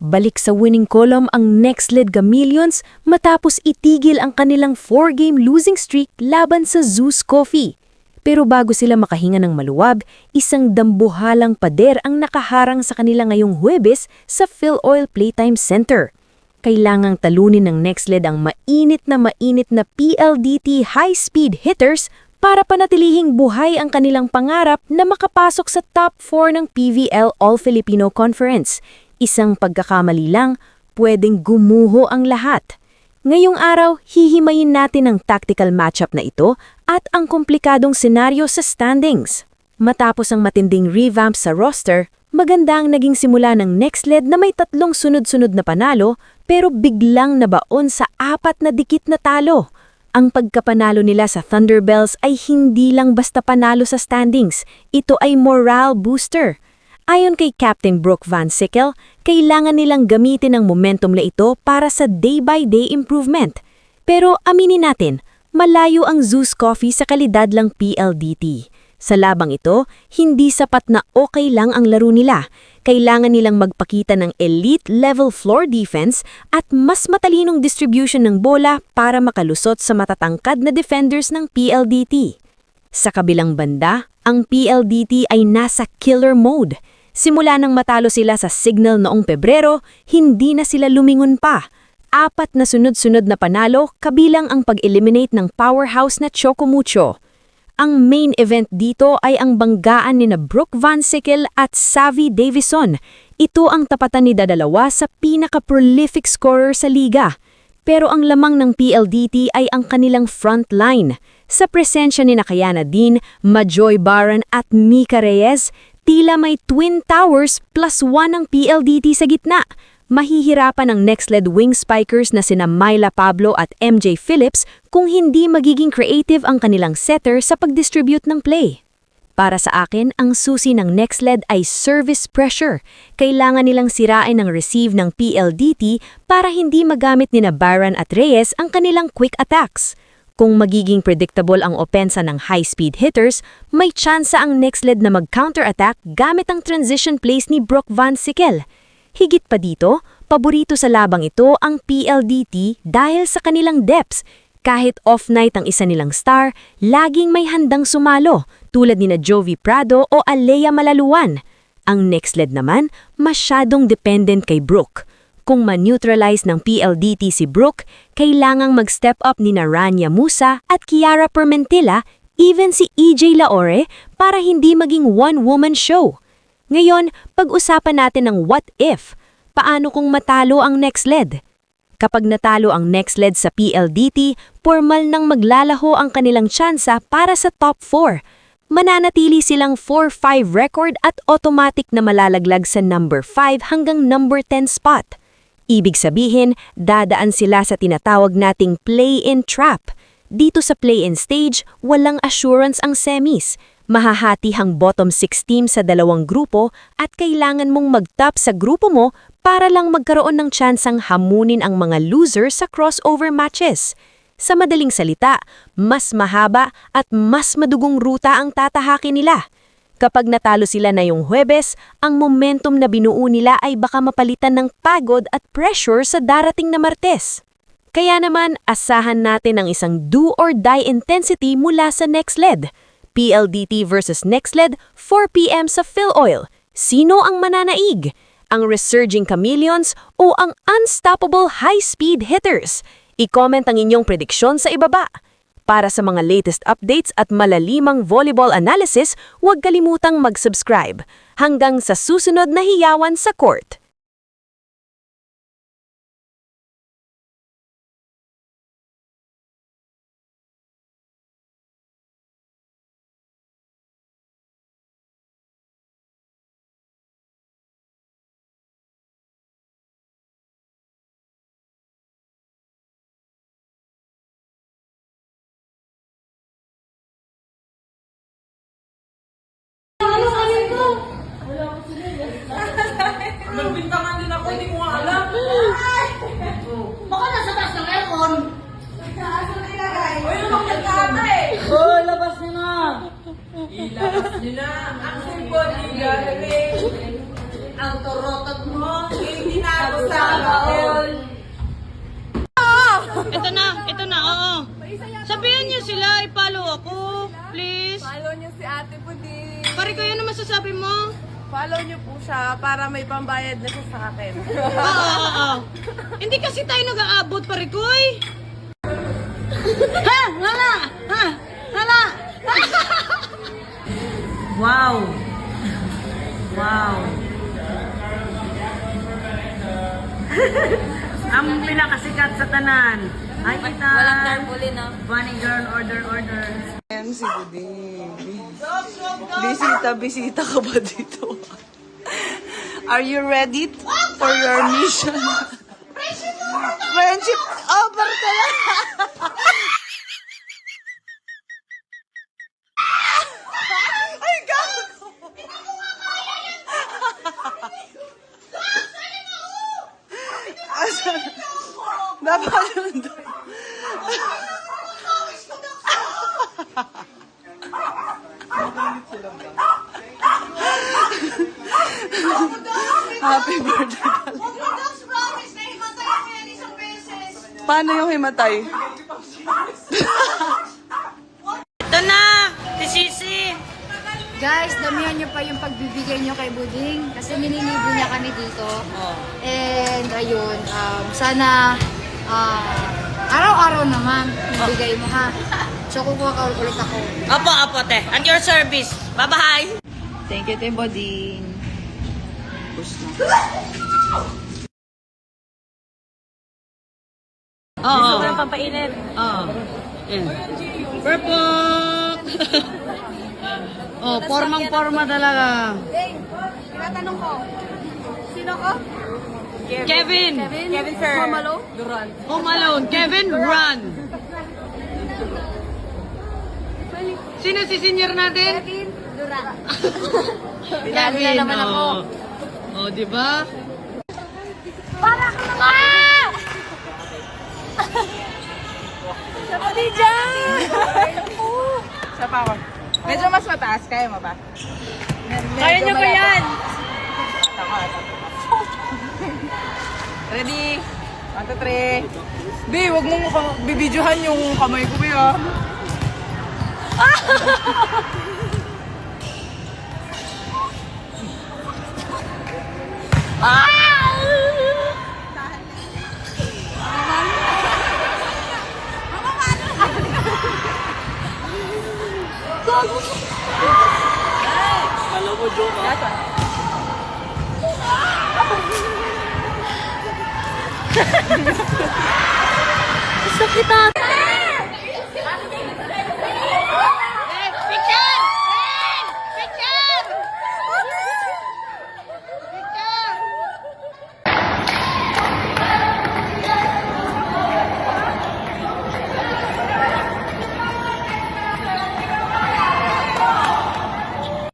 Balik sa winning column ang Nextled Gamillions matapos itigil ang kanilang 4-game losing streak laban sa Zeus Coffee. Pero bago sila makahinga ng maluwag, isang dambuhalang pader ang nakaharang sa kanila ngayong Huwebes sa PhilOil Playtime Center. Kailangang talunin ng Nextled ang mainit na PLDT high-speed hitters para panatilihing buhay ang kanilang pangarap na makapasok sa top 4 ng PVL All-Filipino Conference. Isang pagkakamali lang, pwedeng gumuho ang lahat. Ngayong araw, hihimayin natin ang tactical matchup na ito at ang komplikadong senaryo sa standings. Matapos ang matinding revamp sa roster, maganda ang naging simula ng Nextled na may 3 sunod-sunod na panalo pero biglang nabaon sa 4 na dikit na talo. Ang pagkapanalo nila sa Thunderbells ay hindi lang basta panalo sa standings, ito ay morale booster. Ayon kay Captain Brooke Van Sickle, kailangan nilang gamitin ang momentum na ito para sa day-by-day improvement. Pero aminin natin, malayo ang Zeus Coffee sa kalidad lang PLDT. Sa labang ito, hindi sapat na okay lang ang laro nila. Kailangan nilang magpakita ng elite-level floor defense at mas matalinong distribution ng bola para makalusot sa matatangkad na defenders ng PLDT. Sa kabilang banda, ang PLDT ay nasa killer mode. Simula nang matalo sila sa Signal noong Pebrero, hindi na sila lumingon pa. 4 na sunod-sunod na panalo kabilang ang pag-eliminate ng powerhouse na Chocomucho. Ang main event dito ay ang banggaan ni Brooke Van Sickle at Savvy Davison. Ito ang tapatan ni dalawa sa pinaka-prolific scorer sa liga. Pero ang lamang ng PLDT ay ang kanilang front line. Sa presensya ni Kayana Dean, Majoy Baran at Mika Reyes, tila may Twin Towers plus 1 ang PLDT sa gitna. Mahihirapan ang Nextled wing spikers na sina Myla Pablo at MJ Phillips kung hindi magiging creative ang kanilang setter sa pag-distribute ng play. Para sa akin, ang susi ng Nextled ay service pressure. Kailangan nilang sirain ang receive ng PLDT para hindi magamit ni Baran at Reyes ang kanilang quick attacks. Kung magiging predictable ang opensa ng high-speed hitters, may tsansa ang Nextled na mag-counter-attack gamit ang transition plays ni Brooke Van Sickle. Higit pa dito, paborito sa labang ito ang PLDT dahil sa kanilang depths. Kahit off-night ang isa nilang star, laging may handang sumalo, tulad ni Jovi Prado o Alea Malaluan. Ang Nextled naman, masyadong dependent kay Brooke. Kung ma-neutralize ng PLDT si Brooke, kailangang mag-step up ni Rania Musa at Kiara Permentilla, even si EJ Laore, para hindi maging one-woman show. Ngayon, pag-usapan natin ang what if. Paano kung matalo ang Nextled? Kapag natalo ang Nextled sa PLDT, formal nang maglalaho ang kanilang tsansa para sa top 4. Mananatili silang 4-5 record at automatic na malalaglag sa number 5 hanggang number 10 spot. Ibig sabihin, dadaan sila sa tinatawag nating play-in trap. Dito sa play-in stage, walang assurance ang semis. Mahahati ang bottom 6 team sa 2 grupo at kailangan mong mag-top sa grupo mo para lang magkaroon ng tsansang hamunin ang mga loser sa crossover matches. Sa madaling salita, mas mahaba at mas madugong ruta ang tatahakin nila. Kapag natalo sila na yung Huwebes, ang momentum na binuo nila ay baka mapalitan ng pagod at pressure sa darating na Martes. Kaya naman, asahan natin ang isang do-or-die intensity mula sa Nextled. PLDT versus Nextled, 4 p.m. sa PhilOil. Sino ang mananaig? Ang Resurging Chameleons o ang Unstoppable High-Speed Hitters? I-comment ang inyong prediksyon sa ibaba. Para sa mga latest updates at malalimang volleyball analysis, huwag kalimutang mag-subscribe. Hanggang sa susunod na hiyawan sa court. Nagbintangan din ako, hindi ko nga alam. Baka nasa taas ng aircon. Uy, lumang nagkata eh. Oh, labas niyo na. Ilabas nyo na. Ang simple, ilalagay. Ang torotot mo, hindi na ako Ito na, oo. Sabihan niyo sila, i-follow ako. Please. Follow niyo si Ate Puding. Pare ko, ano masasabi mo? Follow niyo po siya para may pambayad na siya sa akin. Oo. Hindi kasi tayo nag-aabot, pare ko eh. Ha? Hala! Ha? Hala! Wow! Wow! Ang pinakasikat sa tanan. Ay, kita. Walang tarbulin, no? Bunny girl, order. Ayan si Buding. Bisita ka ba dito? Are you ready for your mission? Friendship over talaga! Ay, gago! Asan? Dapat yun doon. Happy birthday. Paano yung himatay? Ito na! Si Sisi! Guys, damihan niyo pa yung pagbibigay niyo kay Buding kasi minilibre niya kami dito. And ayun, sana araw-araw naman ibigay mo ha. So kukuha ka ulit ako. Apo, te. And your service. Bye-bye! Thank you, Te Boding. Push na. Oo. Sobrang pampainit. Oo. Perfect! Oh, formang-forma talaga. Hey, tinatanong ko. Sino ko? Kevin! Kevin sir. Duran. Home Alone. Kevin, run! Sino si senior natin? Kevin Duran. Kevin, naman ako. Oh, di ba? Para ka naman! Sama di dyan! Isa pa ako. Medyo mas mataas. Kaya mo ba? Kaya niyo ba yan? Ready? 1, 2, 3. Bi, wag mong bibidyohan yung kamay ko, Bi, ah. Sakit